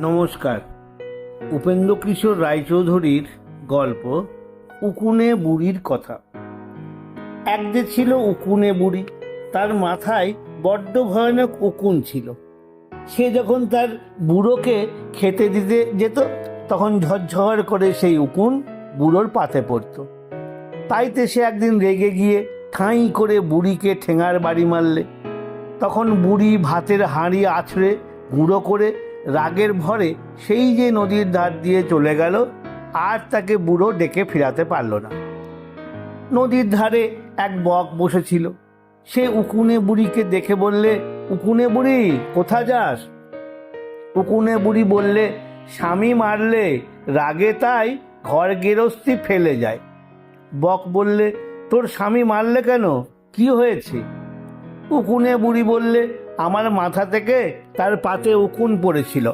নমস্কার। উপেন্দ্রকিশোর রায়চৌধুরীর গল্প উকুনে বুড়ির কথা। একদিন ছিল উকুনে বুড়ি, তার মাথায় বড্ড ভয়ানক উকুন ছিল। সে যখন তার বুড়োকে খেতে দিতে যেত তখন ঝরঝর করে সেই উকুন বুড়োর পাতে পড়ত। তাইতে সে একদিন রেগে গিয়ে ঠাঁই করে বুড়িকে ঠেঙার বাড়ি মারলে। তখন বুড়ি ভাতের হাঁড়ি আছড়ে গুঁড়ো করে রাগের ভরে সেই যে নদীর ধার দিয়ে চলে গেল, আর তাকে বুড়ো ডেকে ফেরাতে পারল না। নদীর ধারে এক বক বসেছিল। সে উকুনে বুড়িকে দেখে বললে, উকুনে বুড়ি, কোথা যাস? উকুনে বুড়ি বললে, স্বামী মারলে রাগে তাই ঘর গেরস্তি ফেলে যায়। বক বললে, তোর স্বামী মারলে কেন, কি হয়েছে? উকুনে বুড়ি বললে, আমার মাথা থেকে তার পাতে উকুন পড়েছিল।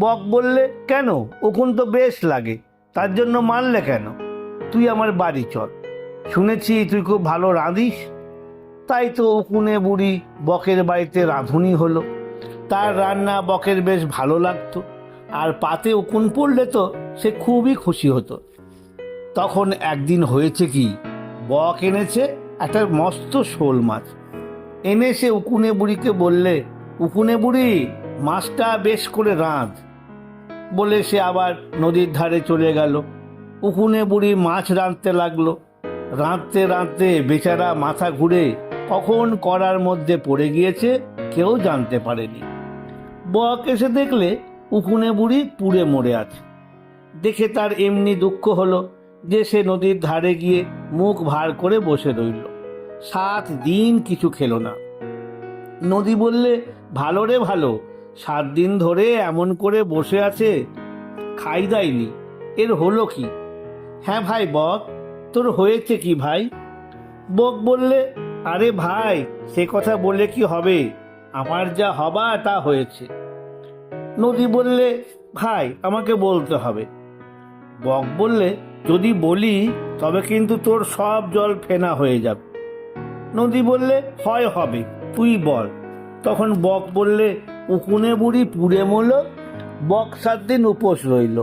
বক বললে, কেন, উকুন তো বেশ লাগে, তার জন্য মারলে কেন? তুই আমার বাড়ি চল, শুনেছি তুই খুব ভালো রাঁধিস। তাই তো উকুনে বুড়ি বকের বাড়িতে রাঁধুনি হলো। তার রান্না বকের বেশ ভালো লাগতো, আর পাতে উকুন পড়লে তো সে খুবই খুশি হতো। তখন একদিন হয়েছে কি, বক এনেছে একটা মস্ত শোল মাছ। এনে সে উকুনে বুড়িকে বললে, উকুনে বুড়ি, মাছটা বেশ করে রাঁধ। বলে সে আবার নদীর ধারে চলে গেল। উকুনে বুড়ি মাছ রাঁধতে লাগলো। রাঁধতে রাঁধতে বেচারা মাথা ঘুরে কখন কড়ার মধ্যে পড়ে গিয়েছে কেউ জানতে পারেনি। বক এসে দেখলে উকুনে বুড়ি পুড়ে মরে আছে। দেখে তার এমনি দুঃখ হলো যে সে নদীর ধারে গিয়ে মুখ ভার করে বসে রইল। 7 দিন কিছু খেলো না। নদী বললে, ভালো রে ভালো, 7 দিন ধরে এমন করে বসে আছে, খাই দায়নি, এর হলো কি? হ্যাঁ ভাই বক, তোর হয়েছে কি ভাই? বক বললে, আরে ভাই, সে কথা বললে কি হবে, আমার যা হবার তা হয়েছে। নদী বললে, ভাই আমাকে বলতে হবে। বক বললে, যদি বলি তবে কিন্তু তোর সব জল ফেনা হয়ে যাবে। নদী বললে, হয় হবে, তুই বল। তখন বক বললে, উকুনে বুড়ি পুড়ে মরল, বক 7 দিন উপোস রইল।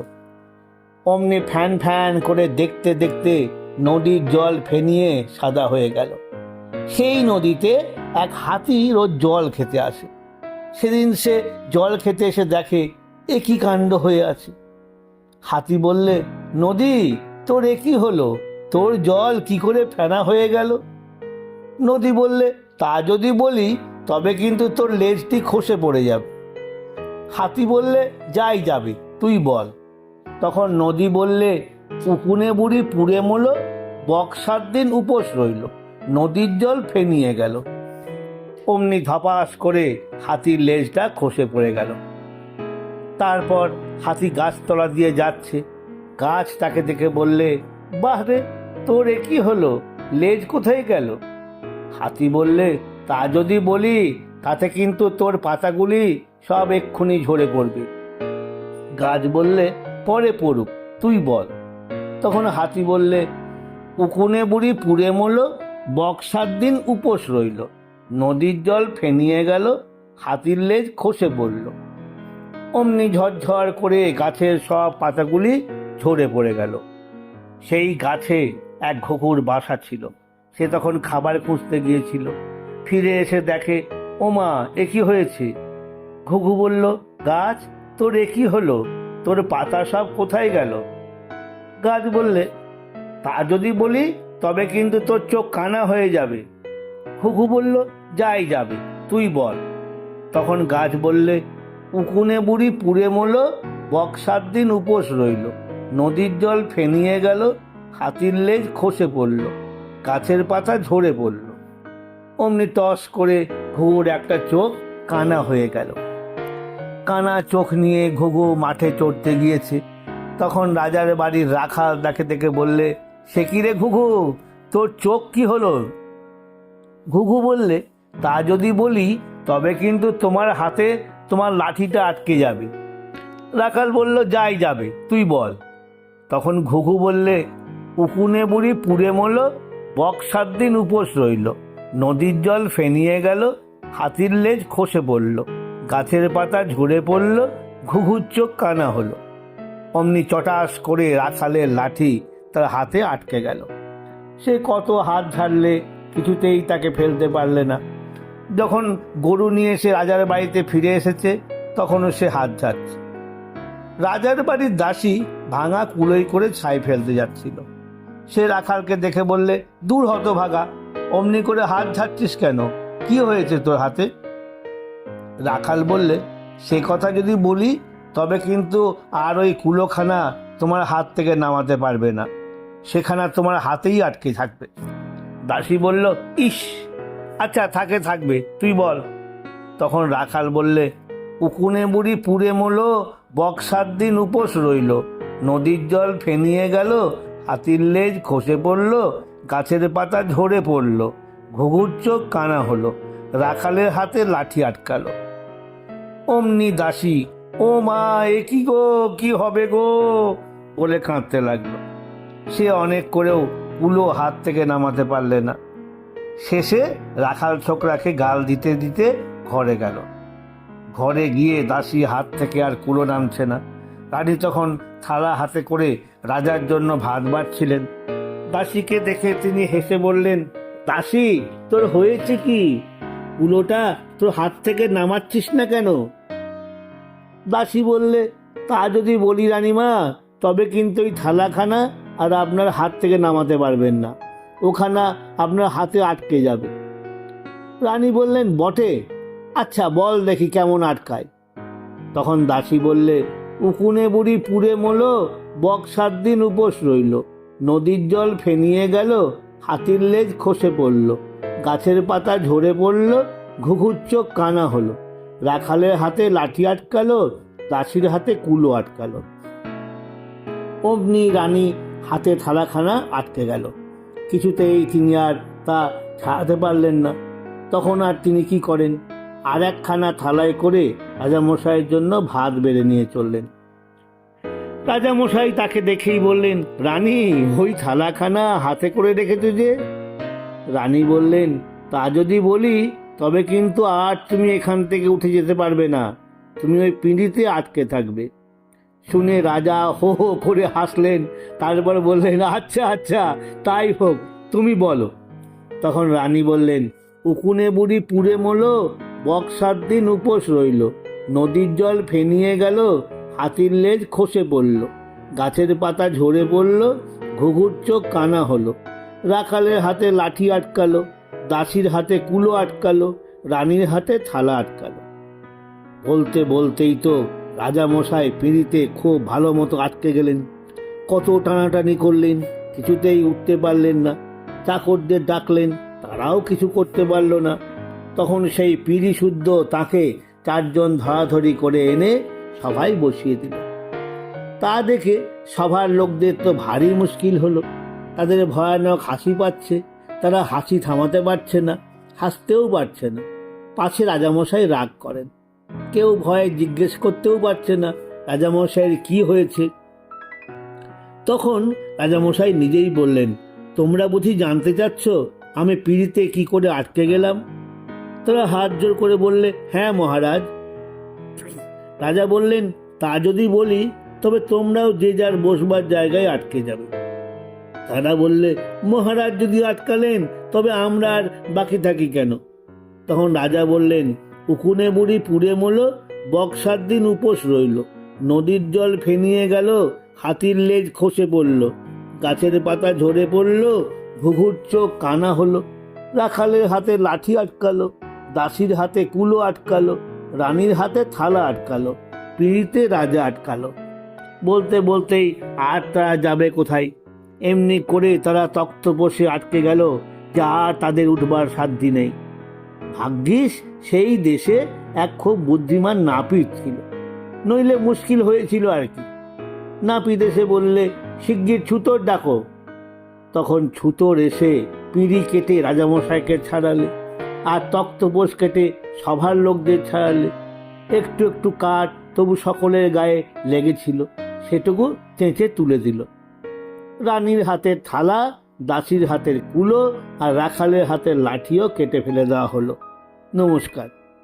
অমনি ফ্যান ফ্যান করে দেখতে দেখতে নদীর জল ফেনিয়ে সাদা হয়ে গেল। সেই নদীতে এক হাতি রোজ জল খেতে আসে। সেদিন সে জল খেতে এসে দেখে এ কি কাণ্ড হয়ে আছে। হাতি বললে, নদী, তোর এ কি হলো, তোর জল কি করে ফেনা হয়ে গেল? নদী বললে, তা যদি বলি তবে কিন্তু তোর লেজটি খসে পড়ে যাবে। হাতি বললে, যাই যাবে, তুই বল। তখন নদী বললে, উকুনে বুড়ি পুড়ে মরল, বক 7 দিন উপোস রইল, নদীর জল ফেনিয়ে গেল। অমনি ধপাস করে হাতির লেজটা খসে পড়ে গেল। তারপর হাতি গাছতলা দিয়ে যাচ্ছে। গাছ তাকে দেখে বললে, বাহ রে, তোর এ কি হলো, লেজ কোথায় গেল? হাতি বললে, তা যদি বলি তাতে কিন্তু তোর পাতাগুলি সব এক্ষুনি ঝরে পড়বে। গাছ বললে, পরে পড়ুক, তুই বল। তখন হাতি বললে, উকুনে বুড়ি পুড়ে মরল, বক 7 দিন উপোস রইল, নদীর জল ফেনিয়ে গেল, হাতির লেজ খসে পড়ল। অমনি ঝরঝর করে গাছের সব পাতাগুলি ঝরে পড়ে গেল। সেই গাছে এক ঘুঘুর বাসা ছিল। সে তখন খাবার খুঁজতে গিয়েছিল। ফিরে এসে দেখে, ওমা, এ কি হয়েছে? ঘুঘু বলল, গাছ, তোর এ কি হলো, তোর পাতা সব কোথায় গেল? গাছ বললে, তা যদি বলি তবে কিন্তু তোর চোখ কানা হয়ে যাবে। ঘুঘু বলল, যাই যাবে, তুই বল। তখন গাছ বললে, উকুনে বুড়ি পুড়ে মরল, বক 7 দিন উপোস রইল, নদীর জল ফেনিয়ে গেল, হাতির লেজ খসে পড়ল, গাছের পাতা ঝরে পড়ল। অমনি টস করে ঘুঘুর একটা চোখ কানা হয়ে গেল। কানা চোখ নিয়ে ঘুঘু মাঠে চড়তে গিয়েছে। তখন রাজার বাড়ির রাখাল দেখে দেখে বললে, সে কি রে ঘুঘু, তোর চোখ কি হলো? ঘুঘু বললে, তা যদি বলি তবে কিন্তু তোমার হাতে তোমার লাঠিটা আটকে যাবে। রাখাল বলল, যাই যাবে, তুই বল। তখন ঘুঘু বললে, উকুনে বুড়ি পুড়ে মরল, বক 7 দিন উপোস রইল, নদীর জল ফেনিয়ে গেল, হাতির লেজ খসে পড়ল, গাছের পাতা ঝরে পড়ল, ঘুঘুর চোখ কানা হলো। অমনি চটাস করে রাখালের লাঠি তার হাতে আটকে গেল। সে কত হাত ঝাড়লে কিছুতেই তাকে ফেলতে পারলে না। যখন গরু নিয়ে সে রাজার বাড়িতে ফিরে এসেছে তখনও সে হাত ঝাড়ছে। রাজার বাড়ির দাসী ভাঙা কুলোই করে ছাই ফেলতে যাচ্ছিল। সে রাখালকে দেখে বললে, দূর হতভাগা, অমনি করে হাত ঝাড়ছিস কেন? কি হয়েছে তোর হাতে? রাখাল বললে, সে কথা যদি বলি তবে কিন্তু আর ওই কুলোখানা তোমার হাত থেকে নামাতে পারবে না, সেখানা তোমার হাতেই আটকে থাকবে। দাসী বলল, ইস, আচ্ছা থাকবে, তুই বল। তখন রাখাল বললে, উকুনে বুড়ি পুড়ে মলো, বক 7 দিন উপোস রইল, নদীর জল ফেনিয়ে গেল, হাতির লেজ খসে পড়ল, গাছের পাতা ঝরে পড়ল, ঘুঘুর চোখ কানা হলো, রাখালের হাতে লাঠি আটকালো। অমনি দাসী, ও মা, এ কি গো, কি হবে গো বলে কাঁদতে লাগলো। সে অনেক করেও কুলো হাত থেকে নামাতে পারলে না। শেষে রাখাল ছোকরাকে গাল দিতে দিতে ঘরে গেল। ঘরে গিয়ে দাসী হাত থেকে আর কুলো নামছে না। রানী তখন থালা হাতে করে রাজার জন্য ভাত বাড়ছিলেন। দাসীকে দেখে তিনি হেসে বললেন, দাসী, তোর হয়েছে কি? কুলোটা তোর হাত থেকে নামাচ্ছিস না কেন? দাসী বললে, তা যদি বলি রানীমা, তবে কিন্তু ওই থালাখানা আর আপনার হাত থেকে নামাতে পারবেন না, ওখানা আপনার হাতে আটকে যাবে। রানী বললেন, বটে, আচ্ছা বল দেখি কেমন আটকায়। তখন দাসী বললে, উকুনে বুড়ি পুড়ে মলো, বক 7 দিন উপোস রইল, নদীর জল ফেনিয়ে গেল, হাতির লেজ খসে পড়ল, গাছের পাতা ঝরে পড়ল, ঘুঘুর চোখ কানা হলো, রাখালের হাতে লাঠি আটকালো, দাসীর হাতে কুলো আটকালো। অমনি রানী হাতে থালাখানা আটকে গেল। কিছুতেই তিনি আর তা ছাড়াতে পারলেন না। তখন আর তিনি কি করেন, আর একখানা থালায় করে রাজামশাইয়ের জন্য ভাত বেড়ে নিয়ে চললেন। রাজামশাই তাকে দেখেই বললেন, রানী, ওই থালাখানা হাতে করে রেখেছো যে? রানী বললেন, তা যদি বলি তবে কিন্তু আর তুমি এখান থেকে উঠে যেতে পারবে না, তুমি ওই পিঁড়িতে আটকে থাকবে। শুনে রাজা হো হো করে হাসলেন। তারপর বললেন, আচ্ছা আচ্ছা, তাই হোক, তুমি বলো। তখন রানী বললেন, উকুনে বুড়ি পুড়ে মলো, বক 7 দিন উপোস রইল, নদীর জল ফেনিয়ে গেল, হাতির লেজ খসে পড়ল, গাছের পাতা ঝরে পড়ল, ঘুঘুর চোখ কানা হলো, রাখালের হাতে লাঠি আটকালো, দাসীর হাতে কুলো আটকালো, রানীর হাতে থালা আটকালো। বলতে বলতেই তো রাজামশাই পিঁড়িতে খুব ভালো মতো আটকে গেলেন। কত টানাটানি করলেন, কিছুতেই উঠতে পারলেন না। চাকরদের ডাকলেন, তারাও কিছু করতে পারল না। তখন সেই পিঁড়ি শুদ্ধ তাকে 4 জন ধরাধরি করে এনে সভায় বসিয়ে দিল। তা দেখে সভার লোকদের তো ভারী মুশকিল হলো। তাদের ভয়ানক হাসি পাচ্ছে, তারা হাসি থামাতে পারছে না, হাসতেও পারছে না। পাছে রাজামশাই রাগ করেন। কেউ ভয়ে জিজ্ঞেস করতেও পারছে না রাজামশাইয়ের কি হয়েছে। তখন রাজামশাই নিজেই বললেন, তোমরা বুঝি জানতে চাচ্ছ আমি পিঁড়িতে কি করে আটকে গেলাম? তারা হাত জোর করে বললে, হ্যাঁ মহারাজ। রাজা বললেন, তা যদি বলি তবে তোমরাও যে যার বসবার জায়গায় আটকে যাবে। তারা বললে, মহারাজ যদি আটকালেন তবে আমরা আর বাকি থাকি কেন? তখন রাজা বললেন, উকুনে বুড়ি পুড়ে মলো, বক 7 দিন উপোস রইল, নদীর জল ফেনিয়ে গেল, হাতির লেজ খসে পড়ল, গাছের পাতা ঝরে পড়ল, ঘুঘুর চোখ কানা হলো, রাখালের হাতে লাঠি আটকালো, দাসীর হাতে কুলো আটকালো, রানীর হাতে থালা আটকালো, পিঁড়িতে রাজা আটকালো। বলতে বলতেই আর তারা যাবে কোথায়? এমনি করে তারা তক্ত বসে আটকে গেল, যা আর তাদের উঠবার সাধ্য নেই। ভাগ্যিস সেই দেশে এক খুব বুদ্ধিমান নাপিত ছিল, নইলে মুশকিল হয়েছিল আর কি। নাপিত এসে বললে, শিগগির ছুতোর ডাকো। তখন ছুতোর এসে পিঁড়ি কেটে রাজামশাইকে ছাড়ালে, আর তক্তপোষ কেটে সভার লোকদের ছাড়ালে। একটু একটু কাঠ তবু সকলের গায়ে লেগেছিল, সেটুকু চেঁচে তুলে দিল। রানীর হাতের থালা, দাসীর হাতের কুলো আর রাখালের হাতের লাঠিও কেটে ফেলে দেওয়া হলো। নমস্কার।